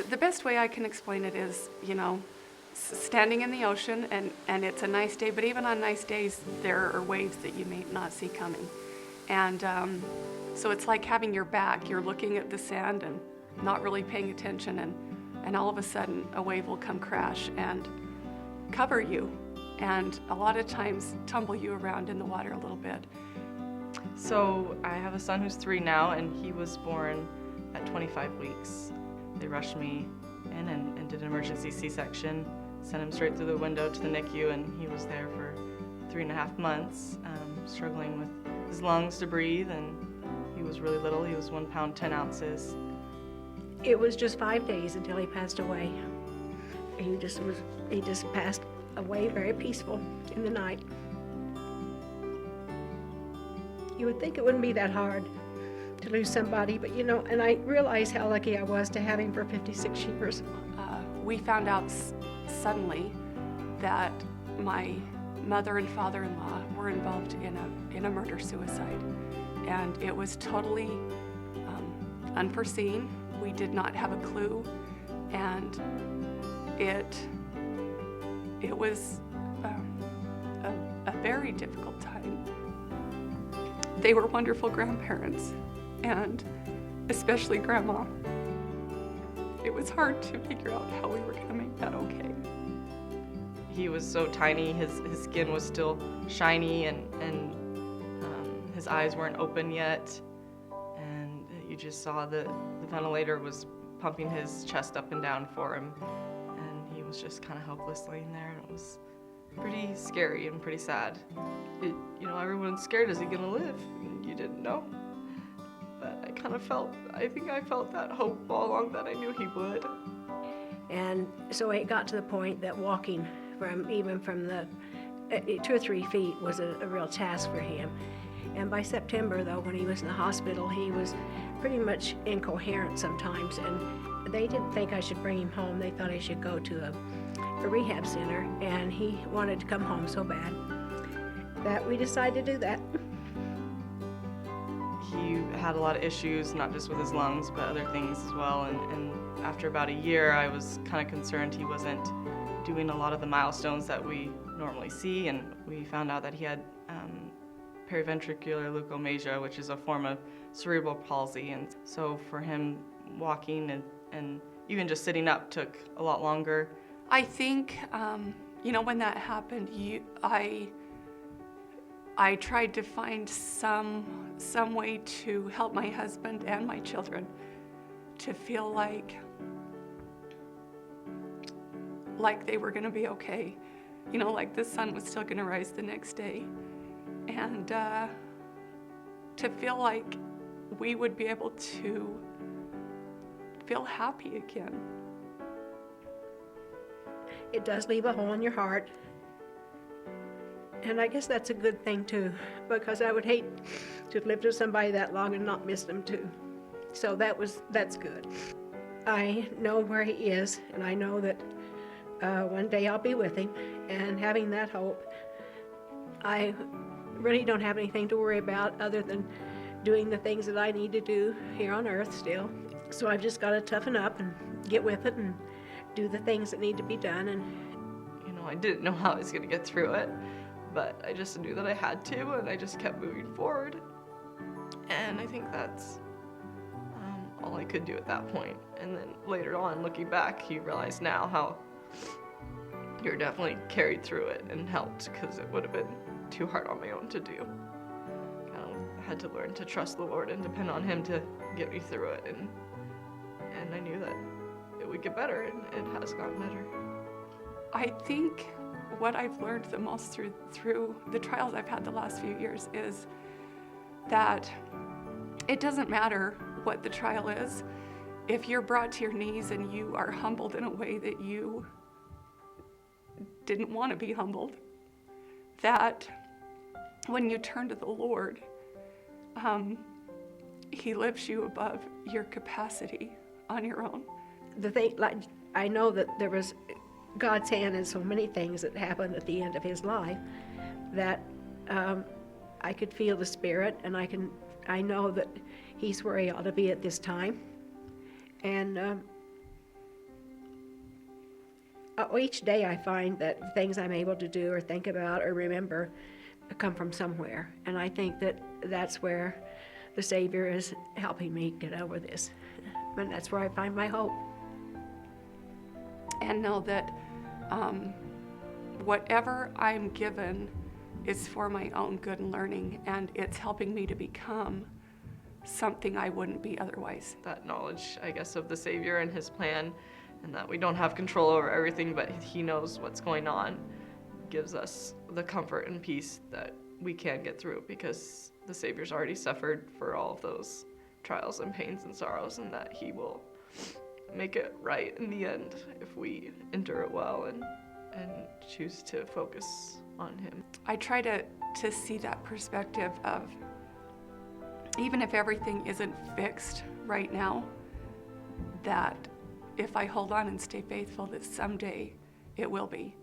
The best way I can explain it is, standing in the ocean and it's a nice day, but even on nice days, there are waves that you may not see coming. And so it's like having your back. You're looking at the sand and not really paying attention, and all of a sudden a wave will come crash and cover you, and a lot of times tumble you around in the water a little bit. So I have a son who's 3 now, and he was born at 25 weeks. They rushed me in and did an emergency C-section, sent him straight through the window to the NICU, and he was there for 3.5 months, struggling with his lungs to breathe, and he was really little. He was 1 pound, 10 ounces. It was just 5 days until he passed away. He just passed away very peaceful in the night. You would think it wouldn't be that hard to lose somebody, but and I realized how lucky I was to have him for 56 years. We found out suddenly that my mother and father-in-law were involved in a murder-suicide, and it was totally unforeseen. We did not have a clue, and it was a very difficult time. They were wonderful grandparents, and especially Grandma. It was hard to figure out how we were going to make that okay. He was so tiny, his skin was still shiny, and his eyes weren't open yet, and you just saw the ventilator was pumping his chest up and down for him, and he was just kind of helpless laying there, and it was pretty scary and pretty sad. Everyone's scared, is he gonna live? And you didn't know. But I think I felt that hope all along that I knew he would. And so it got to the point that walking even from the 2 or 3 feet was a real task for him. And by September, though, when he was in the hospital, he was pretty much incoherent sometimes, and they didn't think I should bring him home. They thought I should go to a rehab center, and he wanted to come home so bad that we decided to do that. He had a lot of issues, not just with his lungs, but other things as well, and after about a year, I was kind of concerned he wasn't doing a lot of the milestones that we normally see, and we found out that he had periventricular leukomalacia, which is a form of cerebral palsy, and so for him walking and even just sitting up took a lot longer. I think, when that happened, I tried to find some way to help my husband and my children to feel like they were going to be okay. Like the sun was still going to rise the next day. And to feel like we would be able to feel happy again. It does leave a hole in your heart. And I guess that's a good thing too, because I would hate to have lived with somebody that long and not miss them too. So that's good. I know where he is, and I know that one day I'll be with him, and having that hope, I really don't have anything to worry about other than doing the things that I need to do here on earth still. So I've just got to toughen up and get with it and do the things that need to be done. And I didn't know how I was going to get through it, but I just knew that I had to, and I just kept moving forward. And I think that's all I could do at that point. And then later on, looking back, you realize now how you're definitely carried through it and helped, because it would have been too hard on my own to do. I had to learn to trust the Lord and depend on Him to get me through it, and I knew that it would get better, and it has gotten better. I think what I've learned the most through the trials I've had the last few years is that it doesn't matter what the trial is. If you're brought to your knees and you are humbled in a way that you didn't want to be humbled, that when you turn to the Lord, He lifts you above your capacity on your own. the thing, I know that there was God's hand in so many things that happened at the end of his life that I could feel the Spirit, and I know that he's where he ought to be at this time. And each day I find that things I'm able to do or think about or remember come from somewhere. And I think that that's where the Savior is helping me get over this. And that's where I find my hope. And know that whatever I'm given is for my own good and learning, and it's helping me to become something I wouldn't be otherwise. That knowledge, I guess, of the Savior and his plan, and that we don't have control over everything, but he knows what's going on, gives us the comfort and peace that we can get through, because the Savior's already suffered for all of those trials and pains and sorrows, and that he will make it right in the end if we endure it well and choose to focus on him. I try to see that perspective of, even if everything isn't fixed right now, that if I hold on and stay faithful, that someday it will be.